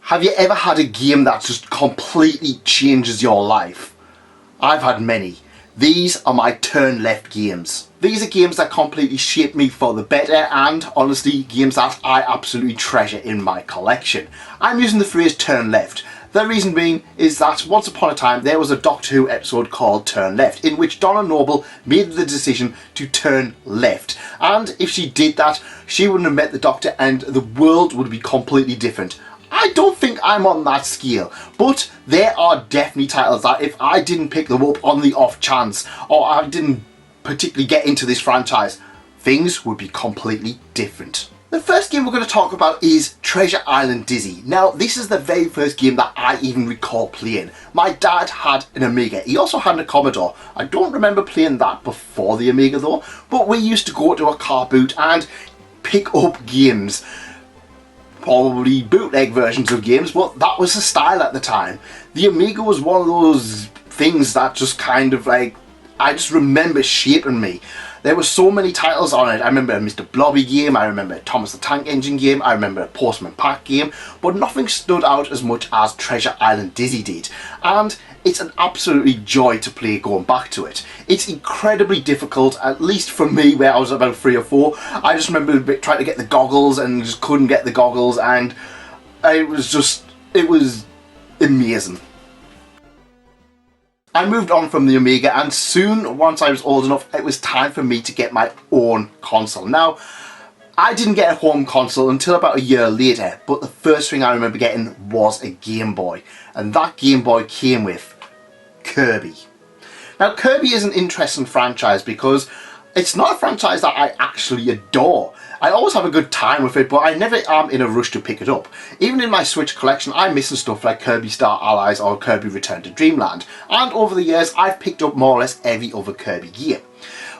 Have you ever had a game that just completely changes your life? I've had many. These are my turn left games. These are games that completely shaped me for the better, and honestly games that I absolutely treasure in my collection. I'm using the phrase turn left. The reason being is that once upon a time there was a Doctor Who episode called Turn Left, in which Donna Noble made the decision to turn left, and if she did that she wouldn't have met the Doctor and the world would be completely different. I don't think I'm on that scale, but there are definitely titles that if I didn't pick them up on the off chance, or I didn't particularly get into this franchise, things would be completely different. The first game we're going to talk about is Treasure Island Dizzy. Now, this is the very first game that I even recall playing. My dad had an Amiga. He also had a Commodore. I don't remember playing that before the Amiga though, but we used to go to a car boot and pick up games. Probably bootleg versions of games, but that was the style at the time. The Amiga was one of those things that just kind of like, I just remember shaping me. There were so many titles on it. I remember a Mr. Blobby game, I remember a Thomas the Tank Engine game, I remember a Postman Pat game, but nothing stood out as much as Treasure Island Dizzy did. And it's an absolutely joy to play going back to it. It's incredibly difficult, at least for me where I was about 3 or 4. I just remember trying to get the goggles and just couldn't get the goggles, and it was amazing. I moved on from the Amiga, and soon, once I was old enough, it was time for me to get my own console. Now, I didn't get a home console until about a year later, but the first thing I remember getting was a Game Boy, and that Game Boy came with Kirby. Now, Kirby is an interesting franchise because it's not a franchise that I actually adore. I always have a good time with it, but I never am in a rush to pick it up. Even in my Switch collection, I'm missing stuff like Kirby Star Allies or Kirby Return to Dreamland, and over the years I've picked up more or less every other Kirby game.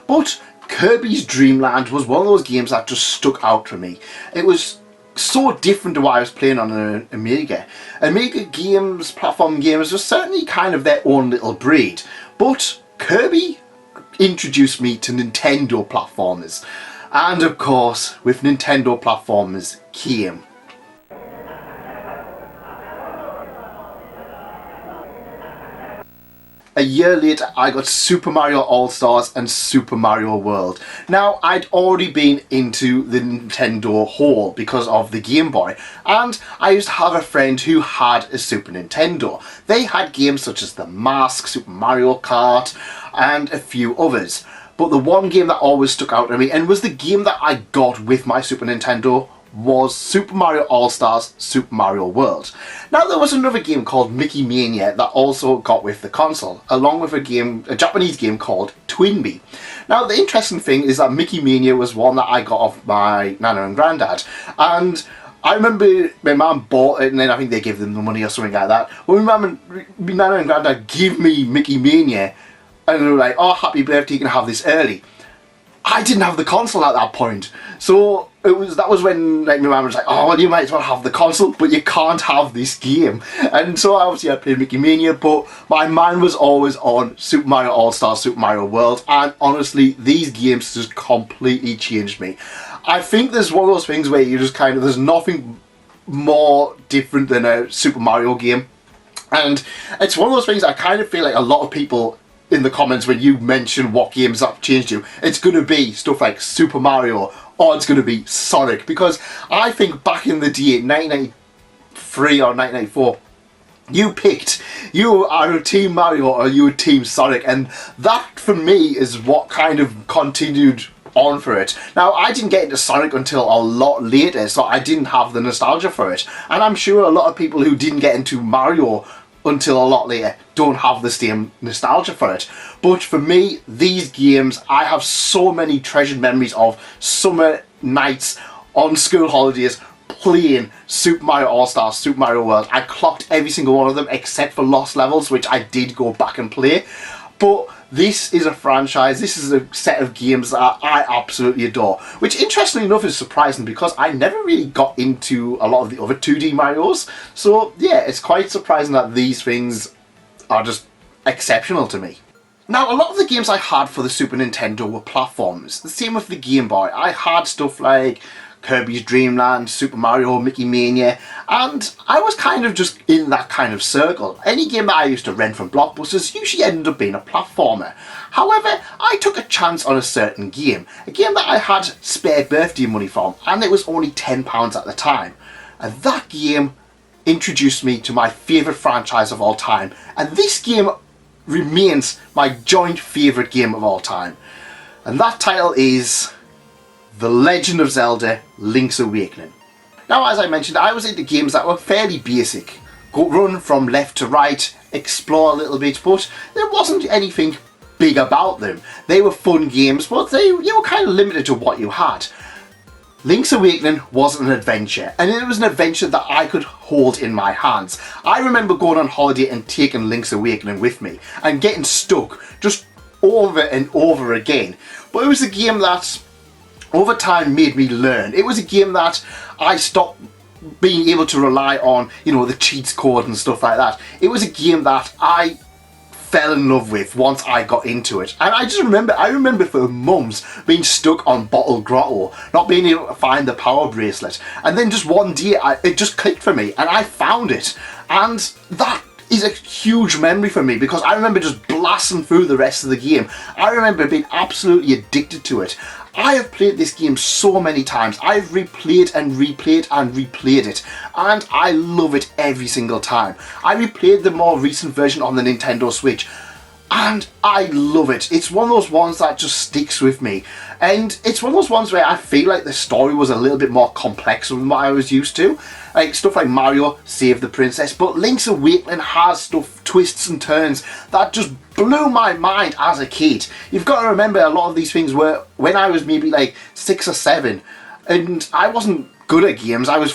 But Kirby's Dream Land was one of those games that just stuck out for me. It was so different to what I was playing on an Amiga. Amiga games, platform games, were certainly kind of their own little breed, but Kirby introduced me to Nintendo platformers. And of course, with Nintendo platformers came a year later, I got Super Mario All-Stars and Super Mario World. Now, I'd already been into the Nintendo hole because of the Game Boy, and I used to have a friend who had a Super Nintendo. They had games such as The Mask, Super Mario Kart, and a few others. But the one game that always stuck out to me, and was the game that I got with my Super Nintendo, was Super Mario All-Stars Super Mario World. Now, there was another game called Mickey Mania that also got with the console, along with a Japanese game called Twinbee. Now, the interesting thing is that Mickey Mania was one that I got off my Nana and Granddad, and I remember my mum bought it and then I think they gave them the money or something like that. When my Nana and Granddad gave me Mickey Mania, and they were like, oh, happy birthday, you can have this early. I didn't have the console at that point. So that was when like my mum was like, oh, well, you might as well have the console, but you can't have this game. And so obviously I played Mickey Mania, but my mind was always on Super Mario All-Stars, Super Mario World, and honestly, these games just completely changed me. I think there's one of those things where you just kind of, there's nothing more different than a Super Mario game. And it's one of those things I kind of feel like a lot of people in the comments when you mention what games have changed you, it's going to be stuff like Super Mario or it's going to be Sonic, because I think back in the day, 1993 or 1994, you are a Team Mario or you a Team Sonic, and that for me is what kind of continued on for it. Now, I didn't get into Sonic until a lot later, so I didn't have the nostalgia for it, and I'm sure a lot of people who didn't get into Mario until a lot later don't have the same nostalgia for it. But for me, these games, I have so many treasured memories of summer nights on school holidays playing Super Mario All-Stars, Super Mario World. I clocked every single one of them except for Lost Levels, which I did go back and play. But this is a franchise, this is a set of games that I absolutely adore. Which, interestingly enough, is surprising because I never really got into a lot of the other 2D Marios. So yeah, it's quite surprising that these things are just exceptional to me. Now, a lot of the games I had for the Super Nintendo were platforms. The same with the Game Boy. I had stuff like Kirby's Dream Land, Super Mario, Mickey Mania, and I was kind of just in that kind of circle. Any game that I used to rent from Blockbusters usually ended up being a platformer. However, I took a chance on a certain game, a game that I had spare birthday money from, and it was only £10 at the time. And that game introduced me to my favourite franchise of all time, and this game remains my joint favourite game of all time. And that title is The Legend of Zelda: Link's Awakening. Now, as I mentioned, I was into games that were fairly basic. Go run from left to right, explore a little bit, but there wasn't anything big about them. They were fun games, but you were kind of limited to what you had. Link's Awakening was an adventure, and it was an adventure that I could hold in my hands. I remember going on holiday and taking Link's Awakening with me and getting stuck just over and over again. But it was a game that over time made me learn. It was a game that I stopped being able to rely on, you know, the cheats code and stuff like that. It was a game that I fell in love with once I got into it. And I remember for months being stuck on Bottle Grotto, not being able to find the power bracelet. And then just one day it just clicked for me and I found it. And that is a huge memory for me because I remember just blasting through the rest of the game. I remember being absolutely addicted to it. I have played this game so many times. I've replayed and replayed and replayed it, and I love it every single time. I replayed the more recent version on the Nintendo Switch, and I love it. It's one of those ones that just sticks with me, and it's one of those ones where I feel like the story was a little bit more complex than what I was used to. Like stuff like Mario Save the Princess, but Link's Awakening has stuff, twists and turns that just blew my mind as a kid. You've got to remember a lot of these things were when I was maybe like 6 or 7, and I wasn't good at games. I was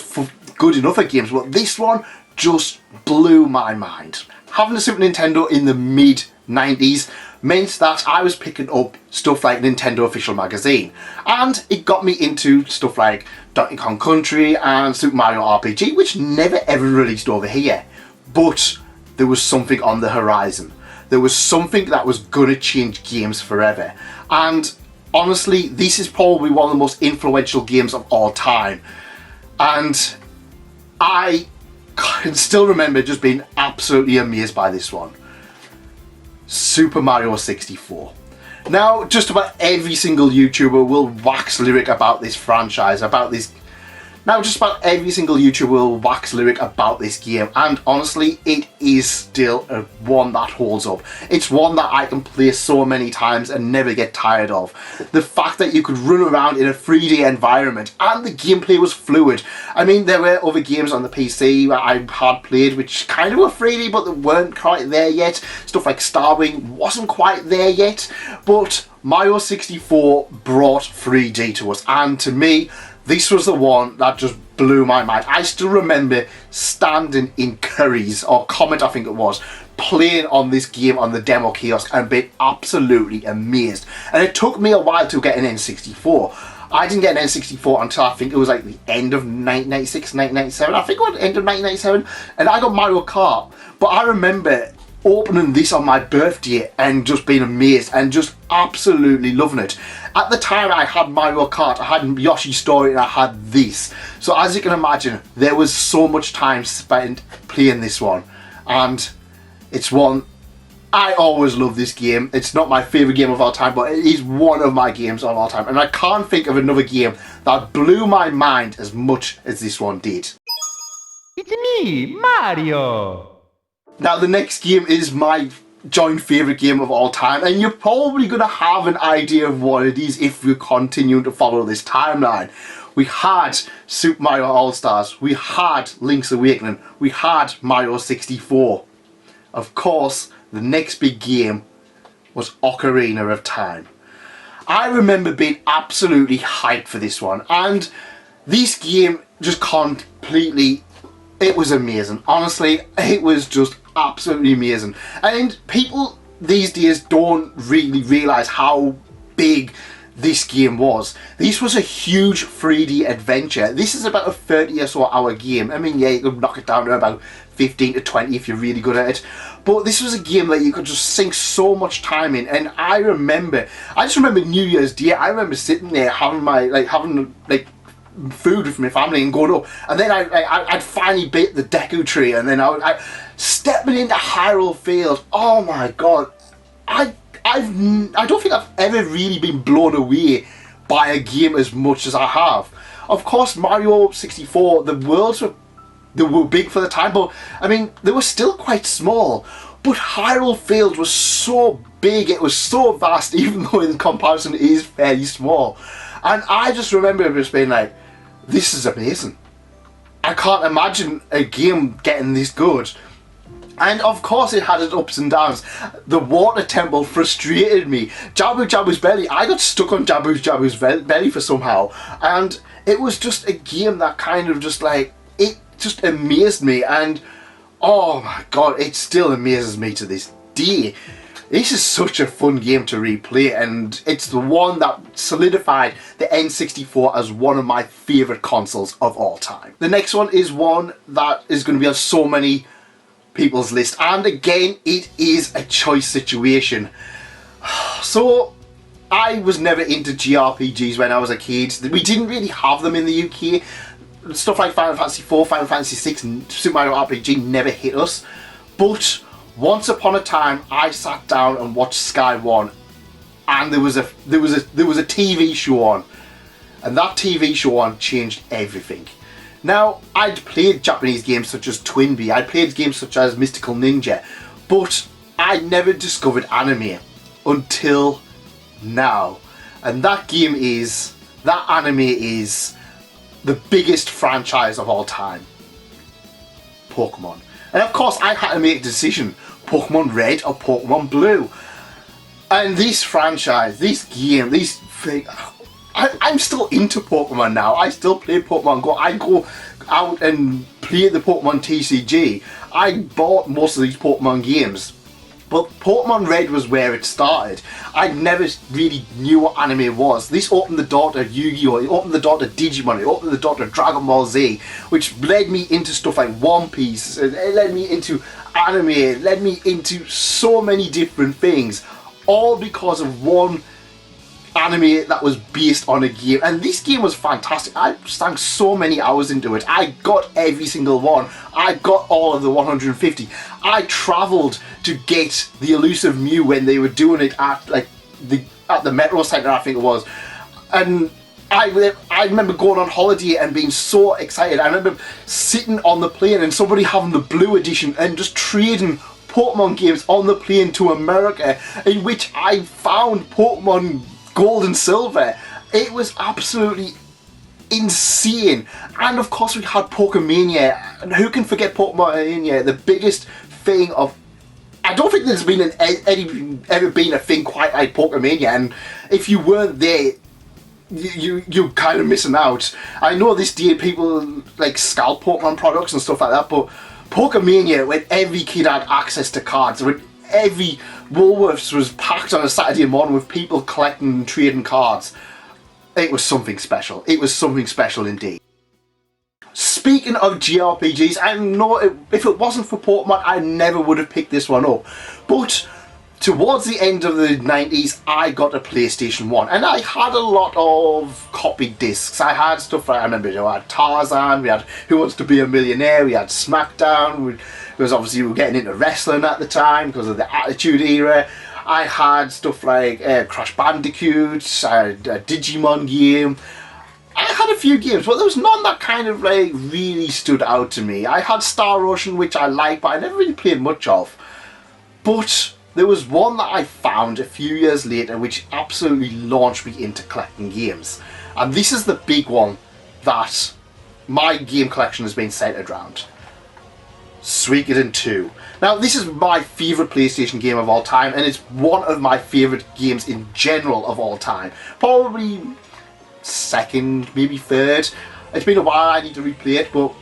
good enough at games, but this one just blew my mind. Having a Super Nintendo in the mid-90s meant that I was picking up stuff like Nintendo Official Magazine, and it got me into stuff like Donkey Kong Country and Super Mario RPG, which never ever released over here. But there was something on the horizon. There was something that was gonna change games forever. And honestly, this is probably one of the most influential games of all time. And I can still remember just being absolutely amazed by this one. Super Mario 64. Now, just about every single YouTuber will wax lyric about this franchise, about this. Now, just about every single YouTuber will wax lyric about this game, and honestly, it is still one that holds up. It's one that I can play so many times and never get tired of. The fact that you could run around in a 3D environment and the gameplay was fluid. I mean, there were other games on the PC that I had played which kind of were 3D, but they weren't quite there yet. Stuff like Starwing wasn't quite there yet, but Mario 64 brought 3D to us, and to me, this was the one that just blew my mind. I still remember standing in Curry's, or Comment I think it was, playing on this game on the demo kiosk and being absolutely amazed. And it took me a while to get an N64. I didn't get an N64 until I think it was like the end of 1996, 1997. I think it was the end of 1997. And I got Mario Kart. But I remember opening this on my birthday and just being amazed and just absolutely loving it. At the time I had Mario Kart, I had Yoshi's Story, and I had this. So as you can imagine, there was so much time spent playing this one. And it's one, I always love this game. It's not my favourite game of all time, but it is one of my games of all time. And I can't think of another game that blew my mind as much as this one did. It's me, Mario! Now the next game is my joint favourite game of all time, and you're probably going to have an idea of what it is if we continue to follow this timeline. We had Super Mario All-Stars, we had Link's Awakening, we had Mario 64. Of course, the next big game was Ocarina of Time. I remember being absolutely hyped for this one, and this game just completely, it was amazing. Honestly, it was just absolutely amazing. And people these days don't really realise how big this game was. This was a huge 3D adventure. This is about a 30 or so hour game. I mean, yeah, you could knock it down to about 15 to 20 if you're really good at it. But this was a game that you could just sink so much time in. And I just remember New Year's Day, I remember sitting there having food with my family and going up, and then I'd finally beat the Deku Tree, and then I stepping into Hyrule Field. Oh my god, I don't think I've ever really been blown away by a game as much as I have. Of course, Mario 64, the worlds were big for the time, but I mean, they were still quite small. But Hyrule Field was so big, it was so vast, even though in comparison it is fairly small. And I just remember just being like, this is amazing. I can't imagine a game getting this good. And of course it had its ups and downs. The water temple frustrated me. Jabu Jabu's belly, I got stuck on Jabu Jabu's belly for somehow. And it was just a game that kind of just like, it just amazed me. And oh my god, it still amazes me to this day. This is such a fun game to replay, and it's the one that solidified the N64 as one of my favourite consoles of all time. The next one is one that is going to be on so many people's list, and again, it is a choice situation. So, I was never into JRPGs when I was a kid. We didn't really have them in the UK. Stuff like Final Fantasy IV, Final Fantasy VI, and Super Mario RPG never hit us. But once upon a time, I sat down and watched Sky One, and there was a TV show on, and that TV show on changed everything. Now, I'd played Japanese games such as Twinbee, I'd played games such as Mystical Ninja, but I never discovered anime until now. And that anime is the biggest franchise of all time. Pokemon. And of course I had to make a decision, Pokemon Red or Pokemon Blue. And this franchise, this game, these things, I'm still into Pokemon now. I still play Pokemon Go. I go out and play the Pokemon TCG. I bought most of these Pokemon games. But Pokemon Red was where it started. I never really knew what anime was. This opened the door to Yu-Gi-Oh! It opened the door to Digimon. It opened the door to Dragon Ball Z, which led me into stuff like One Piece. It led me into anime. It led me into so many different things. All because of one anime that was based on a game, and this game was fantastic. I sank so many hours into it. I got every single one. I got all of the 150. I travelled to get the elusive Mew when they were doing it at the Metro Centre, I think it was, and I remember going on holiday and being so excited. I remember sitting on the plane and somebody having the blue edition and just trading Pokemon games on the plane to America, in which I found Pokemon Gold and Silver. It was absolutely insane. And of course we had Pokemania, and who can forget Pokemania, the biggest thing of, I don't think there's been ever been a thing quite like Pokemania, and if you weren't there, you're kind of missing out. I know this day people like scalp Pokemon products and stuff like that, but Pokemania, when every kid had access to cards, when every Woolworths was packed on a Saturday morning with people collecting and trading cards, it was something special. It was something special indeed. Speaking of JRPGs, I know if it wasn't for Pokemon, I never would have picked this one up. But towards the end of the 90s, I got a PlayStation 1, and I had a lot of copied discs. I had stuff like, I remember, we had Tarzan, we had Who Wants to Be a Millionaire, we had SmackDown, because obviously we were getting into wrestling at the time because of the Attitude Era. I had stuff like Crash Bandicoot, I had a Digimon game. I had a few games, but there was none that kind of like really stood out to me. I had Star Ocean, which I liked, but I never really played much of. But there was one that I found a few years later which absolutely launched me into collecting games. And this is the big one that my game collection has been centered around. Suikoden 2. Now, this is my favourite PlayStation game of all time, and it's one of my favourite games in general of all time. Probably second, maybe third. It's been a while, I need to replay it, but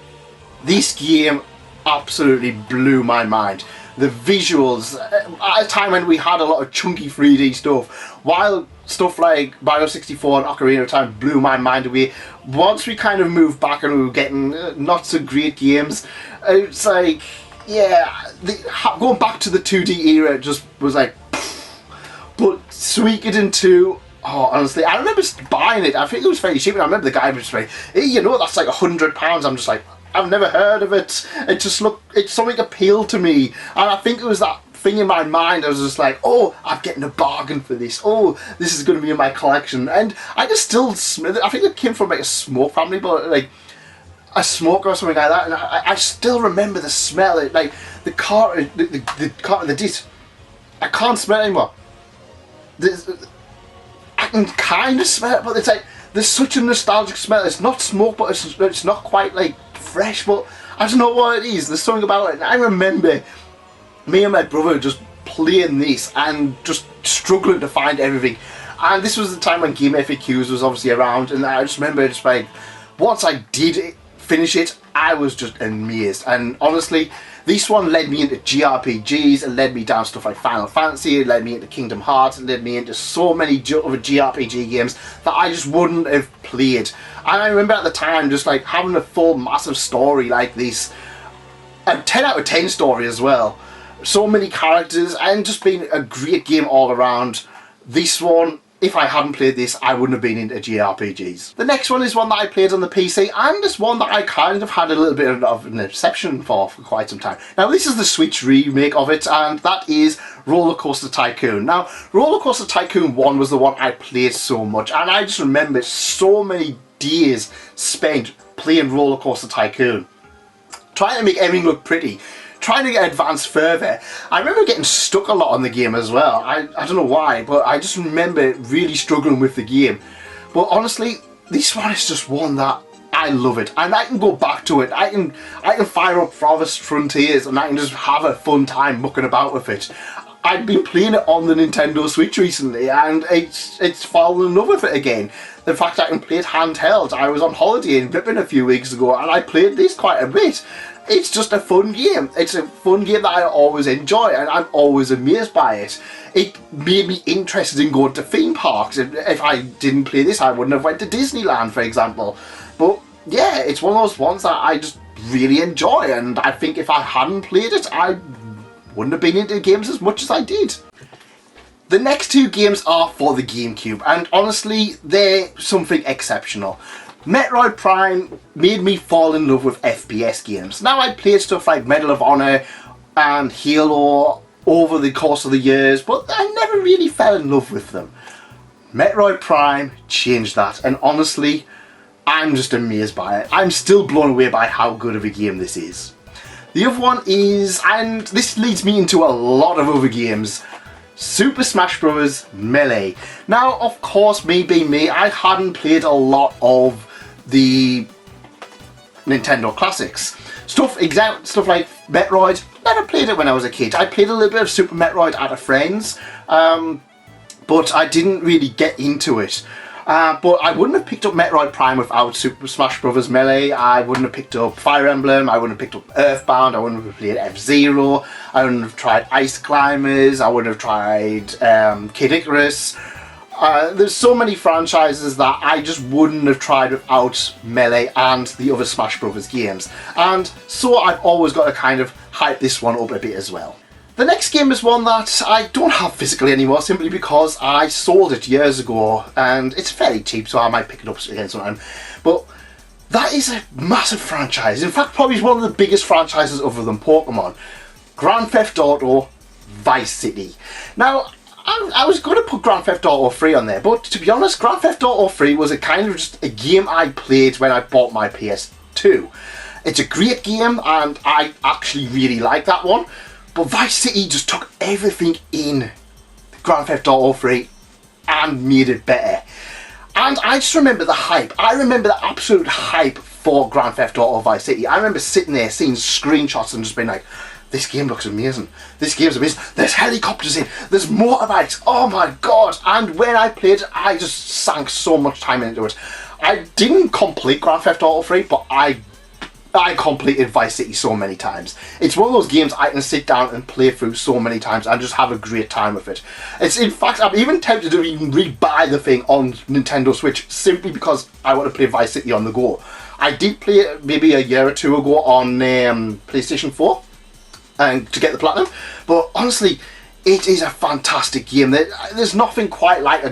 this game absolutely blew my mind. The visuals, at a time when we had a lot of chunky 3D stuff, while stuff like Mario 64 and Ocarina of Time blew my mind away, once we kind of moved back and we were getting not so great games, it's like, yeah, going back to the 2D era just was like, pfft. But Suikoden 2 Oh, honestly, I remember buying it. I think it was very cheap. And I remember the guy was like, hey, you know, that's like £100. I'm just like, I've never heard of it. It just looked, it's something appealed to me. And I think it was that thing in my mind. I was just like, oh, I'm getting a bargain for this. Oh, this is going to be in my collection. And I just still smell it. I think it came from like a smoke family, but like a smoker or something like that. And I still remember the smell. It, like the carton, the disc. I can't smell it anymore. I can kind of smell it, but it's like there's such a nostalgic smell. It's not smoke, but it's not quite like fresh, but I don't know what it is. There's something about it. And I remember me and my brother just playing this and just struggling to find everything. And this was the time when Game FAQs was obviously around, and I just remember just like once I did finish it, I was just amazed. And honestly, this one led me into JRPGs, it led me down stuff like Final Fantasy, it led me into Kingdom Hearts, it led me into so many other JRPG games that I just wouldn't have played. And I remember at the time just like having a full massive story like this, a 10 out of 10 story as well. So many characters and just being a great game all around. This one, if I hadn't played this, I wouldn't have been into JRPGs. The next one is one that I played on the PC, and it's one that I kind of had a little bit of an exception for quite some time. Now, this is the Switch remake of it, and that is Roller Coaster Tycoon. Now, Roller Coaster Tycoon 1 was the one I played so much, and I just remember so many days spent playing Roller Coaster Tycoon, trying to make everything look pretty, trying to get advanced further. I remember getting stuck a lot on the game as well. I don't know why, but I just remember really struggling with the game. But honestly, this one is just one that I love it, and I can go back to it. I can fire up Farthest Frontiers and I can just have a fun time mucking about with it. I've been playing it on the Nintendo Switch recently, and it's fallen in love with it again. The fact I can play it handheld. I was on holiday in Britain a few weeks ago and I played this quite a bit. It's just a fun game. It's a fun game that I always enjoy, and I'm always amazed by it. It made me interested in going to theme parks. If I didn't play this, I wouldn't have went to Disneyland, for example. But yeah, it's one of those ones that I just really enjoy, and I think if I hadn't played it, I wouldn't have been into games as much as I did. The next two games are for the GameCube, and honestly, they're something exceptional. Metroid Prime made me fall in love with FPS games. Now, I played stuff like Medal of Honor and Halo over the course of the years, but I never really fell in love with them. Metroid Prime changed that, and honestly, I'm just amazed by it. I'm still blown away by how good of a game this is. The other one is, and this leads me into a lot of other games, Super Smash Bros. Melee. Now, of course, me being me, I hadn't played a lot of the Nintendo classics. Stuff like Metroid, never played it when I was a kid. I played a little bit of Super Metroid at a friend's, but I didn't really get into it. But I wouldn't have picked up Metroid Prime without Super Smash Bros. Melee. I wouldn't have picked up Fire Emblem, I wouldn't have picked up Earthbound, I wouldn't have played F-Zero, I wouldn't have tried Ice Climbers, I wouldn't have tried Kid Icarus. There's so many franchises that I just wouldn't have tried without Melee and the other Smash Bros. Games. And so I've always got to kind of hype this one up a bit as well. The next game is one that I don't have physically anymore, simply because I sold it years ago and it's fairly cheap, so I might pick it up again sometime. But that is a massive franchise. In fact, probably one of the biggest franchises other than Pokemon. Grand Theft Auto Vice City. Now, I was going to put Grand Theft Auto 3 on there, but to be honest, Grand Theft Auto 3 was a kind of just a game I played when I bought my PS2. It's a great game and I actually really like that one, but Vice City just took everything in Grand Theft Auto 3 and made it better. And I just remember the hype. I remember the absolute hype for Grand Theft Auto Vice City. I remember sitting there seeing screenshots and just being like, this game looks amazing. This game's amazing. There's helicopters in. There's motorbikes. Oh my god. And when I played it, I just sank so much time into it. I didn't complete Grand Theft Auto 3, but I completed Vice City so many times. It's one of those games I can sit down and play through so many times and just have a great time with it. It's, in fact, I'm even tempted to even re-buy the thing on Nintendo Switch simply because I want to play Vice City on the go. I did play it maybe a year or two ago on PlayStation 4 and to get the platinum, but honestly, it is a fantastic game. There's nothing quite like a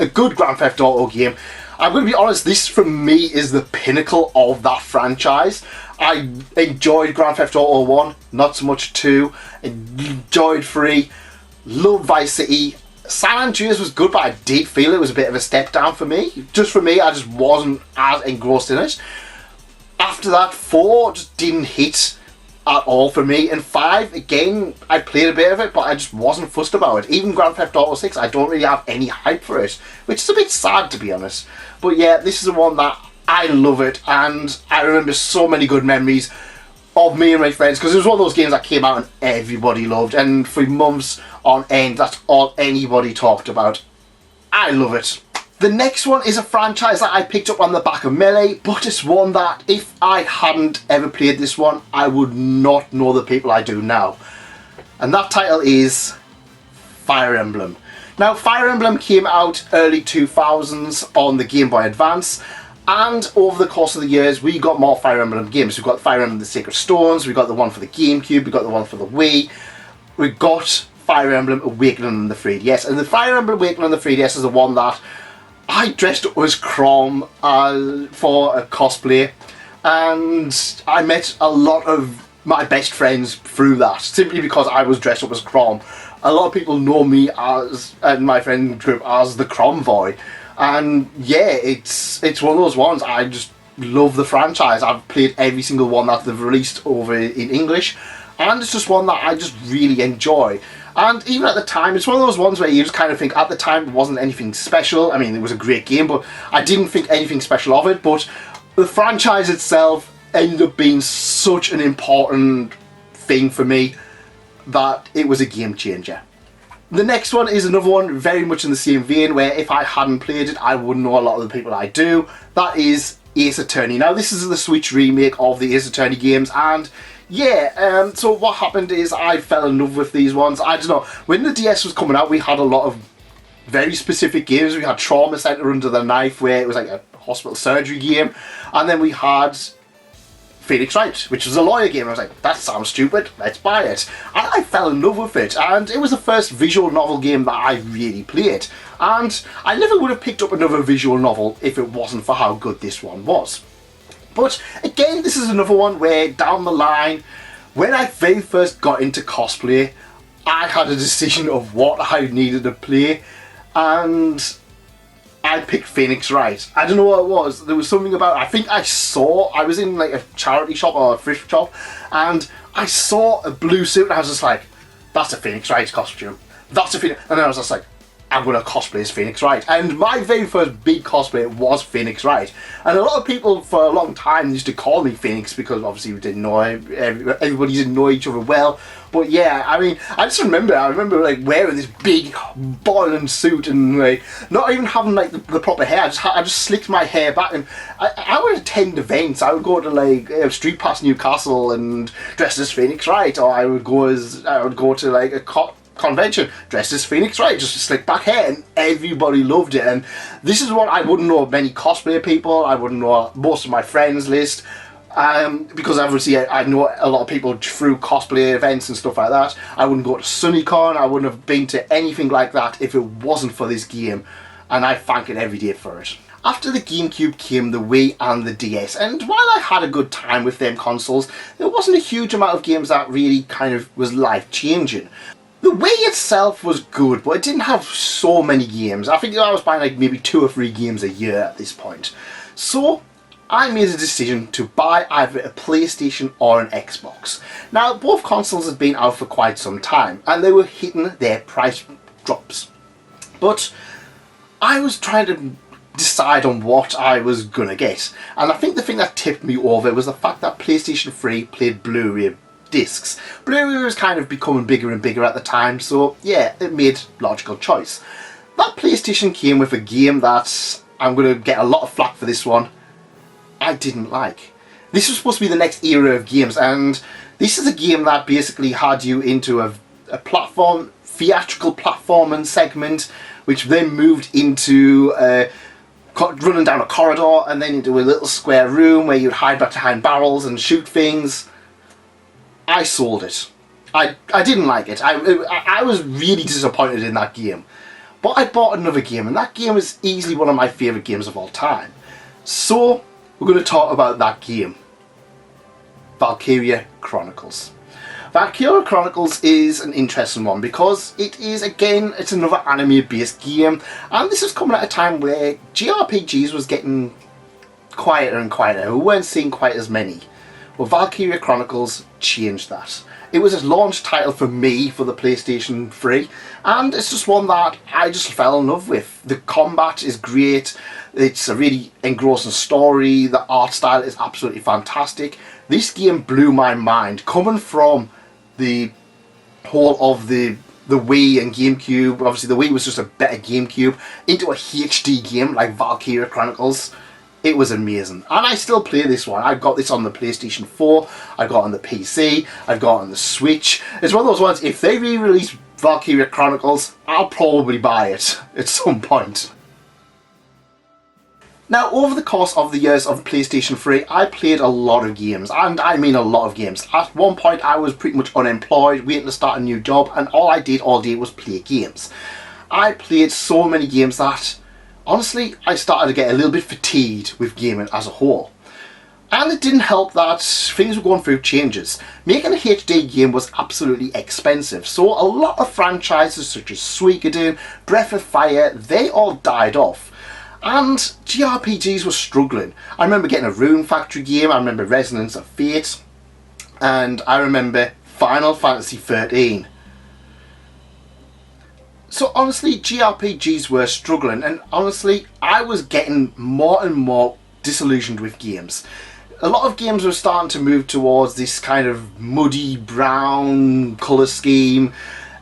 good Grand Theft Auto game. I'm going to be honest, this for me is the pinnacle of that franchise. I enjoyed Grand Theft Auto 1, not so much 2, enjoyed 3, loved Vice City. San Andreas was good, but I did feel it was a bit of a step down for me. Just for me, I just wasn't as engrossed in it. After that, 4 just didn't hit at all for me, and 5, again, I played a bit of it, but I just wasn't fussed about it. Even Grand Theft Auto 6, I don't really have any hype for it, which is a bit sad, to be honest. But yeah, this is the one that I love it, and I remember so many good memories of me and my friends, because it was one of those games that came out and everybody loved, and for months on end, that's all anybody talked about. I love it. The next one is a franchise that I picked up on the back of Melee, but it's one that if I hadn't ever played this one, I would not know the people I do now. And that title is Fire Emblem. Now, Fire Emblem came out early 2000s on the Game Boy Advance, and over the course of the years, we got more Fire Emblem games. We've got Fire Emblem The Sacred Stones, we got the one for the GameCube, we got the one for the Wii, we got Fire Emblem Awakening on the 3DS, and the Fire Emblem Awakening on the 3DS is the one that I dressed up as Chrom for a cosplay, and I met a lot of my best friends through that, simply because I was dressed up as Chrom. A lot of people know me as, and my friend group, as the Chrom Boy, and yeah, it's one of those ones. I just love the franchise. I've played every single one that they've released over in English, and it's just one that I just really enjoy. And even at the time, it's one of those ones where you just kind of think, at the time, it wasn't anything special. I mean, it was a great game, but I didn't think anything special of it. But the franchise itself ended up being such an important thing for me that it was a game changer. The next one is another one very much in the same vein, where if I hadn't played it, I wouldn't know a lot of the people I do. That is Ace Attorney. Now, this is the Switch remake of the Ace Attorney games, and yeah, so what happened is I fell in love with these ones. I don't know, when the DS was coming out, we had a lot of very specific games. We had Trauma Center Under the Knife, where it was like a hospital surgery game, and then we had Phoenix Wright, which was a lawyer game. I was like, that sounds stupid, let's buy it. And I fell in love with it, and it was the first visual novel game that I really played. And I never would have picked up another visual novel if it wasn't for how good this one was. But again, this is another one where down the line, when I very first got into cosplay, I had a decision of what I needed to play, and I picked Phoenix Wright. I don't know what it was. There was something about, I was in like a charity shop or a thrift shop, and I saw a blue suit, and I was just like, that's a Phoenix Wright costume. That's a Phoenix, and then I was just like, I'm going to cosplay as Phoenix Wright. And my very first big cosplay was Phoenix Wright. And a lot of people for a long time used to call me Phoenix, because obviously we didn't know, everybody didn't know each other well. But yeah, I mean, I remember like wearing this big boiling suit, and like not even having like the proper hair. I just slicked my hair back, and I would attend events. I would go to like Street Pass Newcastle and dress as Phoenix Wright, or I would go to like a convention dressed as Phoenix Wright, just slick back hair, and everybody loved it. And this is what I wouldn't know many cosplayer people. I wouldn't know most of my friends list, because obviously I know a lot of people through cosplay events and stuff like that. I wouldn't go to SunnyCon, I wouldn't have been to anything like that if it wasn't for this game, and I thank it every day for it. After the GameCube came the Wii and the DS, and while I had a good time with them consoles, there wasn't a huge amount of games that really kind of was life-changing. The Wii itself was good, but it didn't have so many games. I think I was buying like maybe 2 or 3 games a year at this point. So I made a decision to buy either a PlayStation or an Xbox. Now, both consoles had been out for quite some time, and they were hitting their price drops. But I was trying to decide on what I was gonna get, and I think the thing that tipped me over was the fact that PlayStation 3 played Blu-ray discs. Blu-ray was kind of becoming bigger and bigger at the time, so yeah, it made logical choice. That PlayStation came with a game that, I'm going to get a lot of flack for this one, I didn't like. This was supposed to be the next era of games, and this is a game that basically had you into a theatrical platforming segment, which then moved into running down a corridor, and then into a little square room where you'd hide behind barrels and shoot things. I sold it. I didn't like it. I was really disappointed in that game. But I bought another game, and that game is easily one of my favourite games of all time. So, we're going to talk about that game. Valkyria Chronicles. Valkyria Chronicles is an interesting one because it is, again, it's another anime-based game, and this is coming at a time where JRPGs was getting quieter and quieter. We weren't seeing quite as many. Well, Valkyria Chronicles changed that. It was a launch title for me for the PlayStation 3, and it's just one that I just fell in love with. The combat is great, it's a really engrossing story, the art style is absolutely fantastic. This game blew my mind, coming from the whole of the Wii and GameCube. Obviously the Wii was just a better GameCube, into a HD game like Valkyria Chronicles. It was amazing, and I still play this one. I've got this on the PlayStation 4, I've got it on the PC, I've got it on the Switch. It's one of those ones, if they re-release Valkyria Chronicles, I'll probably buy it at some point. Now, over the course of the years of PlayStation 3, I played a lot of games, and I mean a lot of games. At one point I was pretty much unemployed, waiting to start a new job, and all I did all day was play games. I played so many games that, honestly, I started to get a little bit fatigued with gaming as a whole. And it didn't help that things were going through changes. Making a HD game was absolutely expensive, so a lot of franchises such as Suikoden, Breath of Fire, they all died off. And JRPGs were struggling. I remember getting a Rune Factory game, I remember Resonance of Fate, and I remember Final Fantasy 13. So honestly, JRPGs were struggling, and honestly, I was getting more and more disillusioned with games. A lot of games were starting to move towards this kind of muddy brown colour scheme.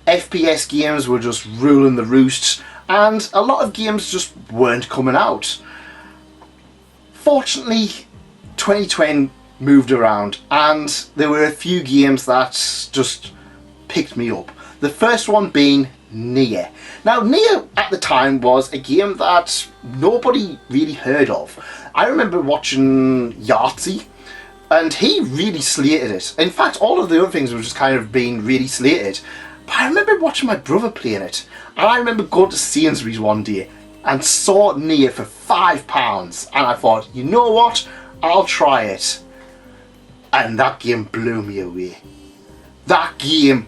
FPS games were just ruling the roost, and a lot of games just weren't coming out. Fortunately, 2020 moved around, and there were a few games that just picked me up. The first one being Nier. Now, Nier at the time was a game that nobody really heard of. I remember watching Yahtzee, and he really slated it. In fact, all of the other things were just kind of being really slated. But I remember watching my brother playing it, and I remember going to Sainsbury's one day and saw Nier for £5, and I thought, you know what, I'll try it. And that game blew me away. That game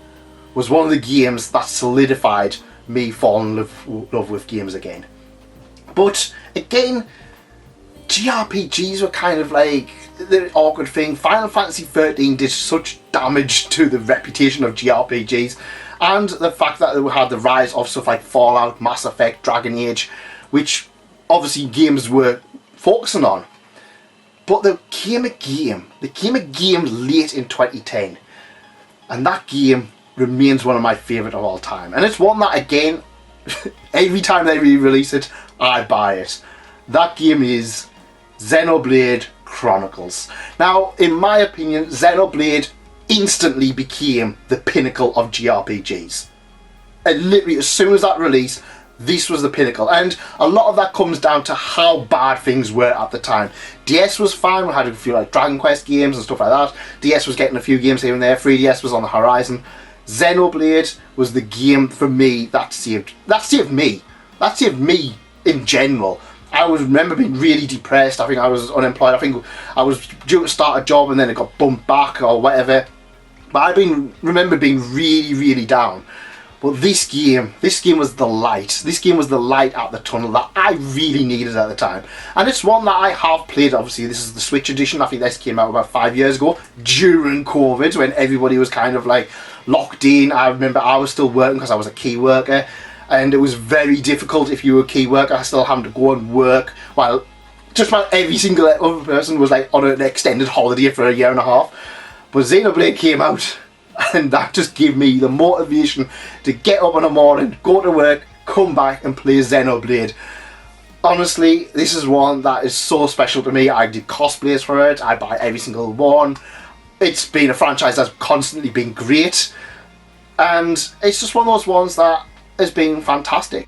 was one of the games that solidified me falling in love with games again. But again, JRPGs were kind of like the awkward thing. Final Fantasy 13 did such damage to the reputation of JRPGs, and the fact that we had the rise of stuff like Fallout, Mass Effect, Dragon Age, which obviously games were focusing on. But there came a game late in 2010, and that game remains one of my favourite of all time. And it's one that, again, every time they re-release it, I buy it. That game is Xenoblade Chronicles. Now, in my opinion, Xenoblade instantly became the pinnacle of JRPGs. And literally, as soon as that release, this was the pinnacle. And a lot of that comes down to how bad things were at the time. DS was fine, we had a few like Dragon Quest games and stuff like that. DS was getting a few games here and there, 3DS was on the horizon. Xenoblade was the game for me that saved me. That saved me in general. I remember being really depressed. I think I was unemployed. I think I was due to start a job and then it got bumped back or whatever. But remember being really, really down. But this game was the light. This game was the light at the tunnel that I really needed at the time. And it's one that I have played. Obviously, this is the Switch edition. I think this came out about 5 years ago during COVID, when everybody was kind of like locked in. I remember I was still working because I was a key worker, and it was very difficult if you were a key worker. I still having to go and work while just about every single other person was like on an extended holiday for a year and a half. But Xenoblade came out, and that just gave me the motivation to get up in the morning, go to work, come back and play Xenoblade. Honestly, this is one that is so special to me. I did cosplays for it, I buy every single one. It's been a franchise that's constantly been great, and it's just one of those ones that has been fantastic.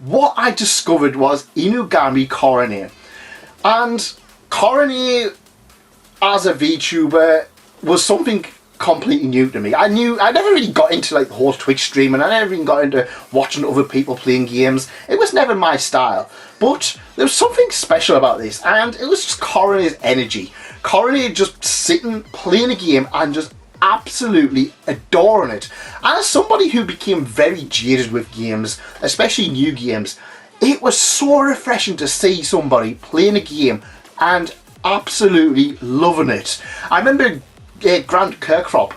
what I discovered was Inugami Korone. And Korone, as a VTuber, was something completely new to me. I never really got into like the whole Twitch streaming. I never even got into watching other people playing games. It was never my style. But there was something special about this, and it was just Korone's energy. Korone just sitting, playing a game, and just absolutely adoring it. And as somebody who became very jaded with games, especially new games, it was so refreshing to see somebody playing a game and absolutely loving it. I remember Grant Kirkcrop,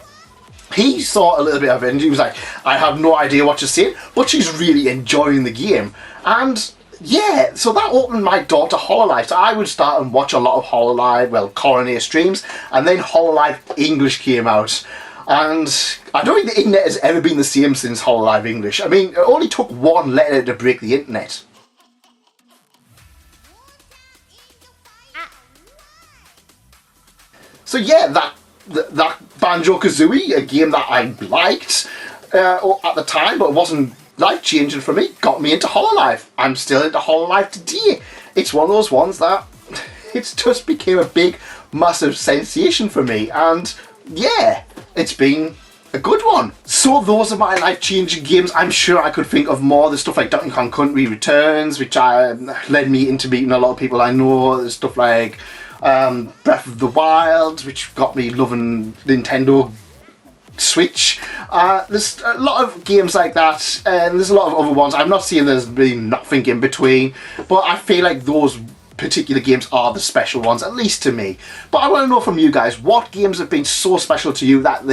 he saw a little bit of it and he was like, I have no idea what you're saying, but she's really enjoying the game. And yeah, so that opened my door to Hololive. So I would start and watch a lot of Hololive, well, Korone streams, and then Hololive English came out. And I don't think the internet has ever been the same since Hololive English. I mean, it only took one letter to break the internet. So yeah, that Banjo-Kazooie, a game that I liked at the time, but it wasn't life-changing for me, got me into Hololive. I'm still into Hololive today. It's one of those ones that it's just became a big, massive sensation for me, and yeah, it's been a good one. So those are my life-changing games. I'm sure I could think of more. There's stuff like Donkey Kong Country Returns, which led me into meeting a lot of people I know. There's stuff like Breath of the Wild, which got me loving Nintendo Switch. There's a lot of games like that, and there's a lot of other ones. I'm not saying there's been nothing in between, but I feel like those particular games are the special ones, at least to me. But I want to know from you guys, what games have been so special to you that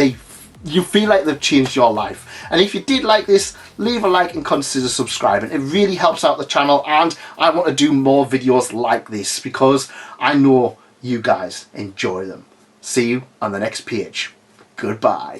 you feel like they've changed your life? And if you did like this, leave a like and consider subscribing. It really helps out the channel, and I want to do more videos like this because I know you guys enjoy them. See you on the next page. Goodbye.